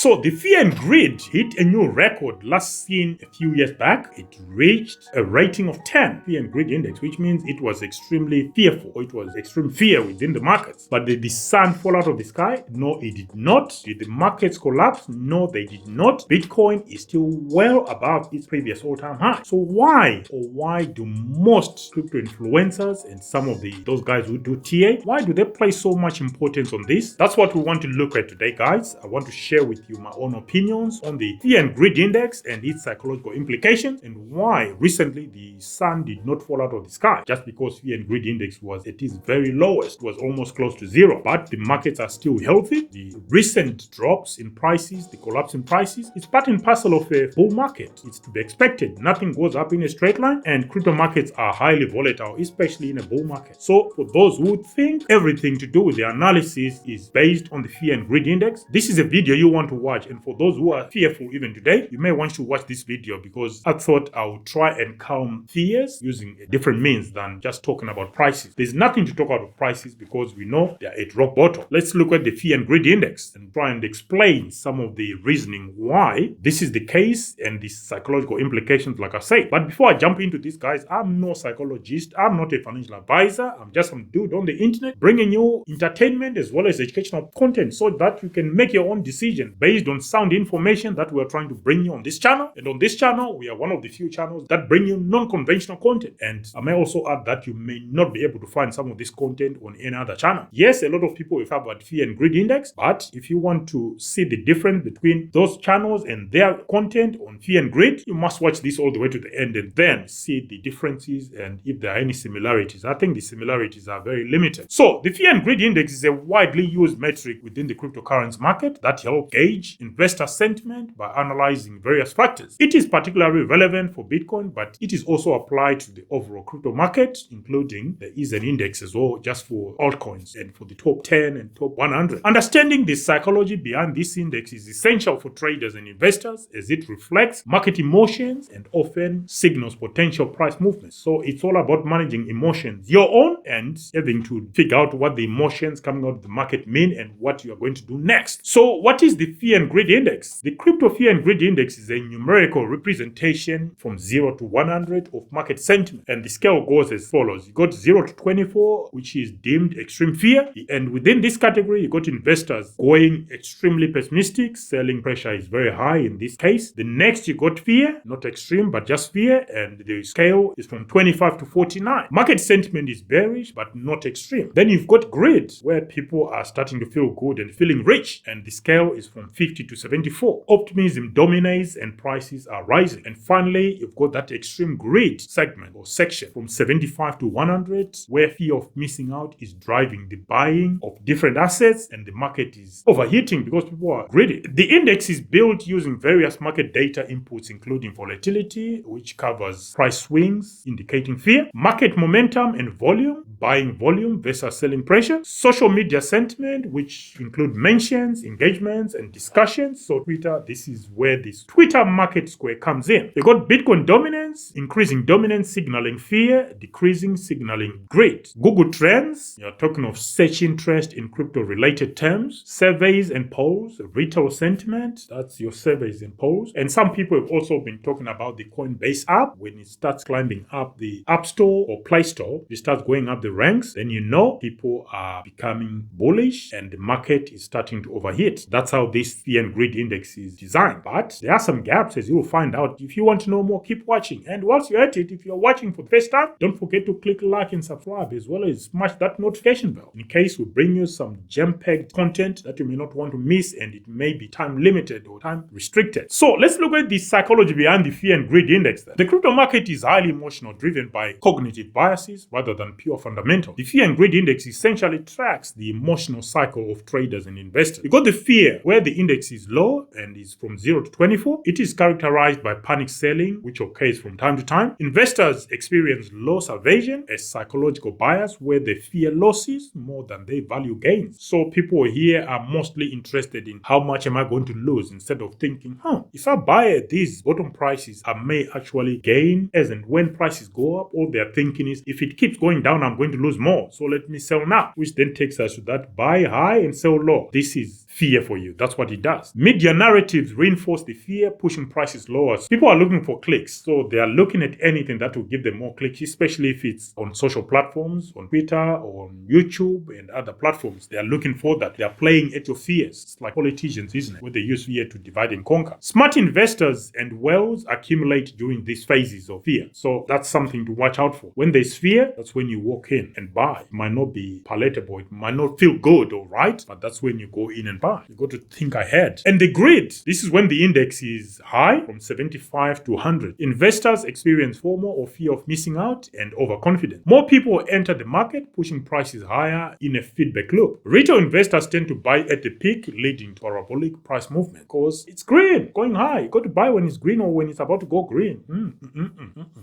So the fear and greed hit a new record last seen a few years back. It reached a rating of 10, fear and greed index, which means it was extremely fearful, or it was extreme fear within the markets. But did the sun fall out of the sky? No, it did not. Did the markets collapse? No, they did not. Bitcoin is still well above its previous all-time high. So why do most crypto influencers and some of those guys who do TA, why do they place so much importance on this? That's what we want to look at today, guys. I want to share with you my own opinions on the fear and greed index and its psychological implications, and why recently the sun did not fall out of the sky just because fear and greed index was at its very lowest, was almost close to zero. But the markets are still healthy. The recent drops in prices, the collapse in prices, it's part and parcel of a bull market. It's to be expected. Nothing goes up in a straight line, and crypto markets are highly volatile, especially in a bull market. So for those who think everything to do with the analysis is based on the fear and greed index, this is a video you want to watch. And for those who are fearful even today, you may want to watch this video, because I thought I would try and calm fears using a different means than just talking about prices. There's nothing to talk about prices because we know they're at rock bottom. Let's look at the fear and greed index and try and explain some of the reasoning why this is the case and the psychological implications, like I say. But before I jump into this, guys, I'm no psychologist. I'm not a financial advisor. I'm just some dude on the internet bringing you entertainment as well as educational content so that you can make your own decision based on sound information that we're trying to bring you on this channel. And on this channel, we are one of the few channels that bring you non-conventional content. And I may also add that you may not be able to find some of this content on any other channel. Yes, a lot of people will talk about fear and greed index, but if you want to see the difference between those channels and their content on fear and greed, you must watch this all the way to the end and then see the differences and if there are any similarities. I think the similarities are very limited. So the fear and greed index is a widely used metric within the cryptocurrency market that helps gauge investor sentiment by analyzing various factors. It is particularly relevant for Bitcoin, but it is also applied to the overall crypto market, including the is an index as well, just for altcoins and for the top 10 and top 100. Understanding the psychology behind this index is essential for traders and investors, as it reflects market emotions and often signals potential price movements. So it's all about managing emotions, your own, and having to figure out what the emotions coming out of the market mean and what you are going to do next. So what is the fear and greed index? The crypto fear and greed index is a numerical representation from 0 to 100 of market sentiment, and the scale goes as follows. You got 0 to 24, which is deemed extreme fear, and within this category you got investors going extremely pessimistic. Selling pressure is very high in this case. The next you got fear, not extreme but just fear, and the scale is from 25 to 49. Market sentiment is bearish but not extreme. Then you've got greed, where people are starting to feel good and feeling rich, and the scale is from 50 to 74. Optimism dominates and prices are rising. And finally, you've got that extreme greed segment or section from 75 to 100, where fear of missing out is driving the buying of different assets and the market is overheating because people are greedy. The index is built using various market data inputs, including volatility, which covers price swings indicating fear, market momentum and volume, buying volume versus selling pressure, social media sentiment, which include mentions, engagements and discussions. So Twitter, this is where this Twitter market square comes in. You got Bitcoin dominance, increasing dominance signaling fear, decreasing signaling greed. Google Trends, you're talking of search interest in crypto related terms, surveys and polls, retail sentiment, that's your surveys and polls. And some people have also been talking about the Coinbase app. When it starts climbing up the App Store or Play Store, it starts going up the ranks, then you know people are becoming bullish and the market is starting to overheat. That's how this fear and greed index is designed. But there are some gaps, as you will find out. If you want to know more, keep watching. And whilst you're at it, if you're watching for the first time, don't forget to click like and subscribe, as well as smash that notification bell in case we bring you some gem-packed content that you may not want to miss, and it may be time limited or time restricted. So let's look at the psychology behind the fear and greed index then. The crypto market is highly emotional, driven by cognitive biases rather than pure fundamentals. The fear and greed index essentially tracks the emotional cycle of traders and investors. You got the fear, where the index is low and is from 0 to 24. It is characterized by panic selling, which occurs from time to time. Investors experience loss aversion, a psychological bias where they fear losses more than they value gains. So people here are mostly interested in how much am I going to lose, instead of thinking, if I buy at these bottom prices, I may actually gain as and when prices go up. All they're thinking is, if it keeps going down, I'm going to lose more. So let me sell now, which then takes us to that buy high and sell low. This is fear for you. That's what it does. Media narratives reinforce the fear, pushing prices lower. People are looking for clicks, so they are looking at anything that will give them more clicks, especially if it's on social platforms, on Twitter or on YouTube and other platforms. They are looking for that. They are playing at your fears. It's like politicians, isn't it? Where they use fear to divide and conquer. Smart investors and wealth accumulate during these phases of fear. So that's something to watch out for. When there's fear, that's when you walk in and buy. It might not be palatable, it might not feel good or right, but that's when you go in and buy. You got to think ahead. And the greed, this is when the index is high, from 75 to 100. Investors experience FOMO or fear of missing out and overconfidence. More people enter the market, pushing prices higher in a feedback loop. Retail investors tend to buy at the peak, leading to parabolic price movement because it's green, going high. You got to buy when it's green or when it's about to go green.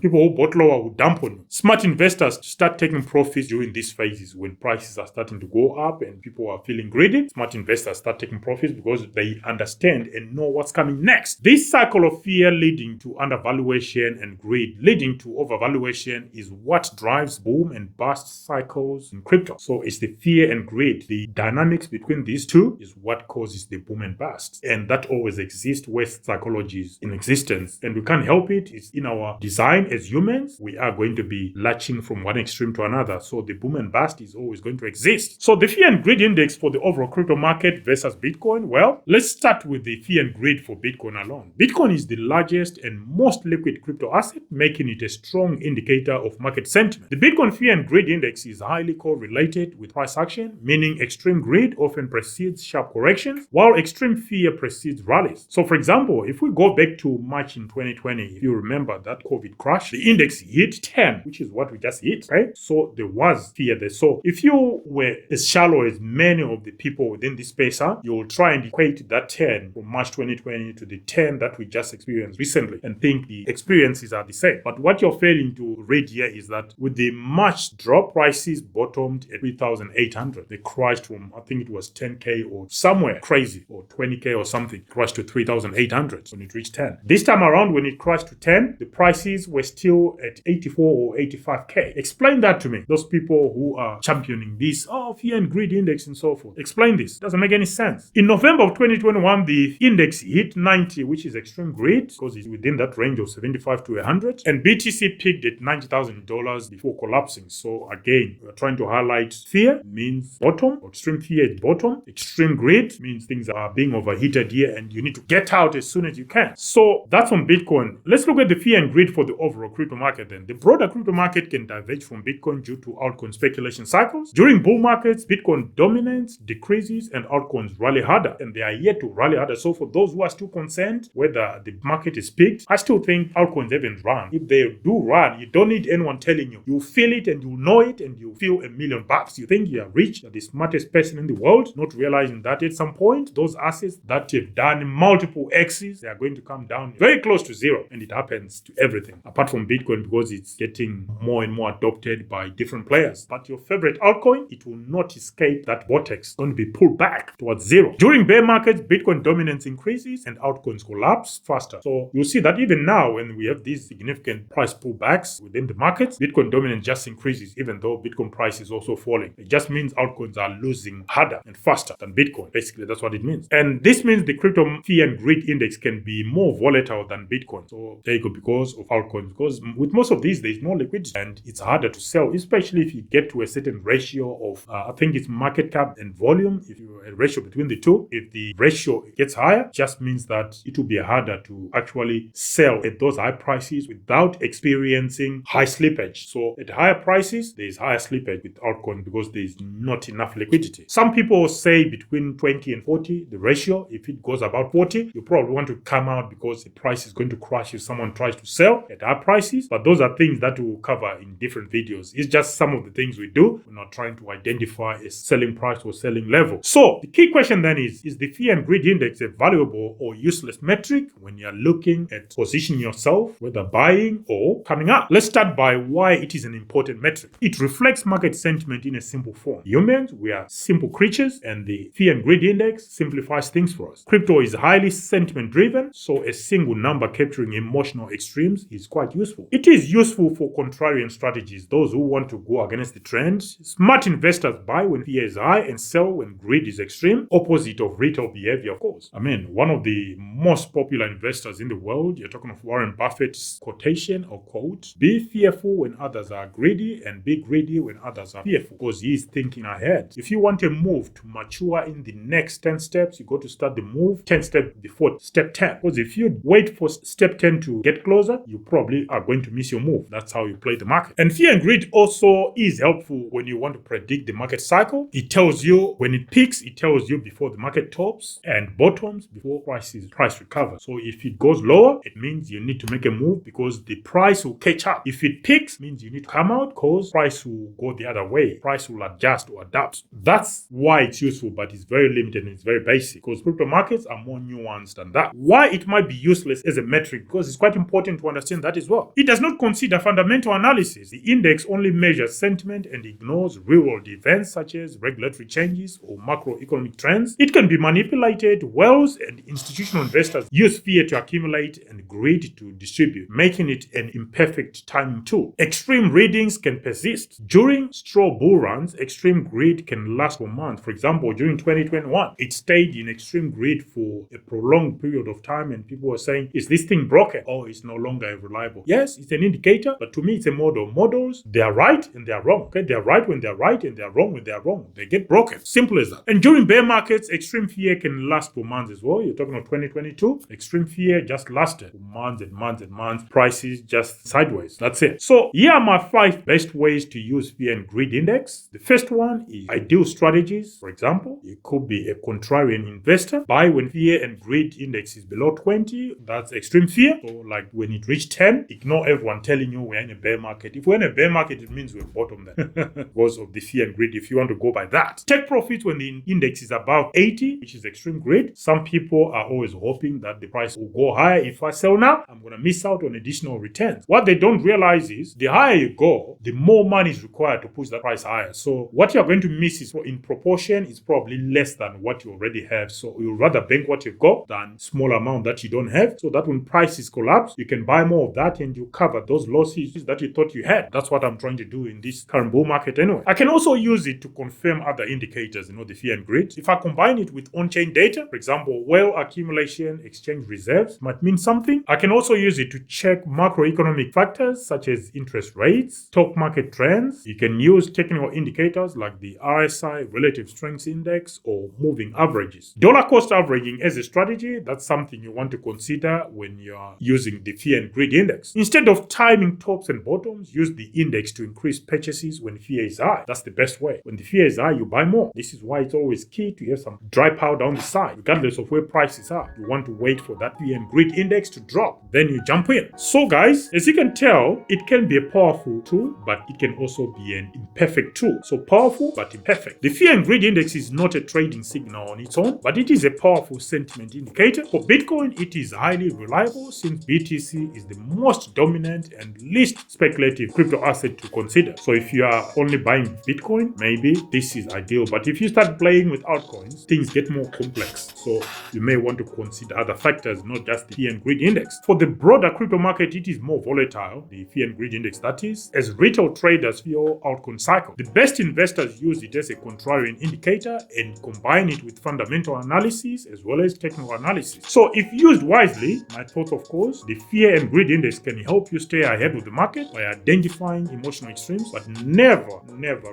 People who bought lower will dump on you. Smart investors start taking profits during these phases when prices are starting to go up and people are feeling greedy. Smart investors start taking profits because they understand and know what's coming next. This cycle of fear leading to undervaluation and greed leading to overvaluation is what drives boom and bust cycles in crypto. So it's the fear and greed. The dynamics between these two is what causes the boom and bust. And that always exists where psychology is in existence. And we can't help it. It's in our design as humans. We are going to be latching from one extreme to another. So the boom and bust is always going to exist. So the fear and greed index for the overall crypto market versus Bitcoin. Well, let's start with the fear and greed for Bitcoin alone. Bitcoin is the largest and most liquid crypto asset, making it a strong indicator of market sentiment. The Bitcoin fear and greed index is highly correlated with price action, meaning extreme greed often precedes sharp corrections, while extreme fear precedes rallies. So for example, if we go back to March in 2020, if you remember that COVID crash, the index hit 10, which is what we just hit, right? So there was fear there. So if you were as shallow as many of the people within this space are, you'll try and equate that 10 from March 2020 to the 10 that we just experienced recently and think the experiences are the same. But what you're failing to read here is that with the March drop, prices bottomed at 3,800. They crashed from, I think it was 10K or somewhere crazy, or 20K or something, crashed to 3,800 when it reached 10. This time around, when it crashed to 10, the prices were still at 84 or 85K. Explain that to me. Those people who are championing this, fear and greed index and so forth. Explain this. Doesn't make any sense. In November of 2021, the index hit 90, which is extreme greed because it's within that range of 75 to 100. And BTC peaked at $90,000 before collapsing. So again, we're trying to highlight fear means bottom. Extreme fear is bottom. Extreme greed means things are being overheated here and you need to get out as soon as you can. So that's on Bitcoin. Let's look at the fear and greed for the overall crypto market then. The broader crypto market can diverge from Bitcoin due to altcoin speculation cycles. During bull markets, Bitcoin dominance decreases and altcoins rally harder, and they are yet to rally harder. So for those who are still concerned whether the market is peaked, I still think altcoins haven't run. If they do run, you don't need anyone telling you. You feel it and you know it and you feel $1 million. You think you are rich, you're the smartest person in the world, not realizing that at some point, those assets that you've done multiple X's, they are going to come down very close to zero. And it happens to everything, apart from Bitcoin, because it's getting more and more adopted by different players. But your favorite altcoin, it will not escape that vortex. It's going to be pulled back towards zero. During bear markets, Bitcoin dominance increases and altcoins collapse faster. So you'll see that even now, when we have these significant price pullbacks within the markets, Bitcoin dominance just increases, even though Bitcoin price is also falling. It just means altcoins are losing harder and faster than Bitcoin. Basically, that's what it means. And this means the crypto fear and greed index can be more volatile than Bitcoin. So there you go, because of altcoins. Because with most of these, there's no liquidity and it's harder to sell, especially if you get to a certain ratio of, I think it's market cap and volume. If you a ratio between the two, if the ratio gets higher, just means that it will be harder to actually sell at those high prices without experiencing high slippage. So at higher prices, there's higher slippage with altcoin because there's not enough liquidity. Some people say between 20 and 40, the ratio. If it goes about 40, you probably want to come out because the price is going to crash if someone tries to sell at high prices. But those are things that we'll cover in different videos. It's just some of the things we do. We're not trying to identify a selling price or selling level. So the key question then is the fear and greed index a valuable or useless metric when you're looking at positioning yourself, whether buying or coming up? Let's start by why it is an important metric. It reflects market sentiment in a simple form. Humans, we are simple creatures, and the fear and greed index simplifies things for us. Crypto is highly sentiment driven, so a single number capturing emotional extremes is quite useful. It is useful for contrarian strategies, those who want to go against the trend. Smart investors buy when fear is high and sell when greed is extreme. extreme opposite of retail behavior, of course. I mean, one of the most popular investors in the world, you're talking of Warren Buffett's quotation or quote, be fearful when others are greedy and be greedy when others are fearful, because he is thinking ahead. If you want a move to mature in the next 10 steps, you got to start the move 10 steps before step 10. Because if you wait for step 10 to get closer, you probably are going to miss your move. That's how you play the market. And fear and greed also is helpful when you want to predict the market cycle. It tells you when it peaks, it tells you before the market tops and bottoms, before price recovers. So if it goes lower, it means you need to make a move because the price will catch up. If it peaks, it means you need to come out because price will go the other way. Price will adjust or adapt. That's why it's useful, but it's very limited and it's very basic because crypto markets are more nuanced than that. Why it might be useless as a metric, because it's quite important to understand that as well. It does not consider fundamental analysis. The index only measures sentiment and ignores real-world events such as regulatory changes or macroeconomic trends. It can be manipulated. Wealth and institutional investors use fear to accumulate and greed to distribute, making it an imperfect timing tool. Extreme readings can persist. During straw bull runs, extreme greed can last for months. For example, during 2021, it stayed in extreme greed for a prolonged period of time, and people were saying, is this thing broken? Or it's no longer reliable? Yes, it's an indicator, but to me, it's a model. Models, they are right and they are wrong. Okay, they are right when they are right and they are wrong when they are wrong. They get broken. Simple as that. And during bear markets, extreme fear can last for months as well. You're talking about 2022. Extreme fear just lasted for months and months and months. Prices just sideways. That's it. So here are my 5 best ways to use fear and greed index. The first one is ideal strategies. For example, you could be a contrarian investor. Buy when fear and greed index is below 20. That's extreme fear. So like when it reached 10, ignore everyone telling you we're in a bear market. If we're in a bear market, it means we're bottom there because of the fear and greed. If you want to go by that, take profits when the index is above 80, which is extreme greed. Some people are always hoping that the price will go higher. If I sell now, I'm going to miss out on additional returns. What they don't realize is the higher you go, the more money is required to push that price higher. So what you're going to miss is in proportion is probably less than what you already have. So you'd rather bank what you've got than small amount that you don't have, so that when prices collapse, you can buy more of that and you cover those losses that you thought you had. That's what I'm trying to do in this current bull market anyway. I can also use it to confirm other indicators, the fear and greed. If I combine it with on-chain data, for example, whale accumulation, exchange reserves might mean something. I can also use it to check macroeconomic factors such as interest rates, stock market trends. You can use technical indicators like the RSI, Relative Strength Index, or moving averages. Dollar cost averaging as a strategy, that's something you want to consider when you're using the fear and greed index. Instead of timing tops and bottoms, use the index to increase purchases when fear is high. That's the best way. When the fear is high, you buy more. This is why it's always key to have some dry powder on the side, regardless of where prices are. You want to wait for that fear and greed index to drop, then you jump in. So guys, as you can tell, it can be a powerful tool, but it can also be an imperfect tool. So powerful, but imperfect. The fear and greed index is not a trading signal on its own, but it is a powerful sentiment indicator. For Bitcoin, it is highly reliable since BTC is the most dominant and least speculative crypto asset to consider. So if you are only buying Bitcoin, maybe this is ideal. But if you start playing with altcoins, things get more complex. So you may want to consider other factors, not just the fear and greed index. For the broader crypto market, it is more volatile, the fear and greed index that is, as retail traders feel altcoin cycle. The best investors use it as a contrarian indicator and combine it with fundamental analysis as well as technical analysis. So if used wisely, my thoughts of course, the fear and greed index can help you stay ahead of the market by identifying emotional extremes, but never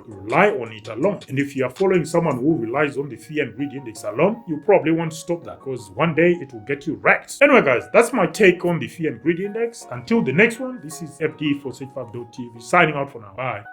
rely on it alone. And if you are following someone who relies on the fear and greed index alone, you probably want to stop that because one day it will get you wrecked. Anyway guys, that's my take on the fear and greed index. Until the next one, this is FD for Sage5.tv signing out for now. Bye.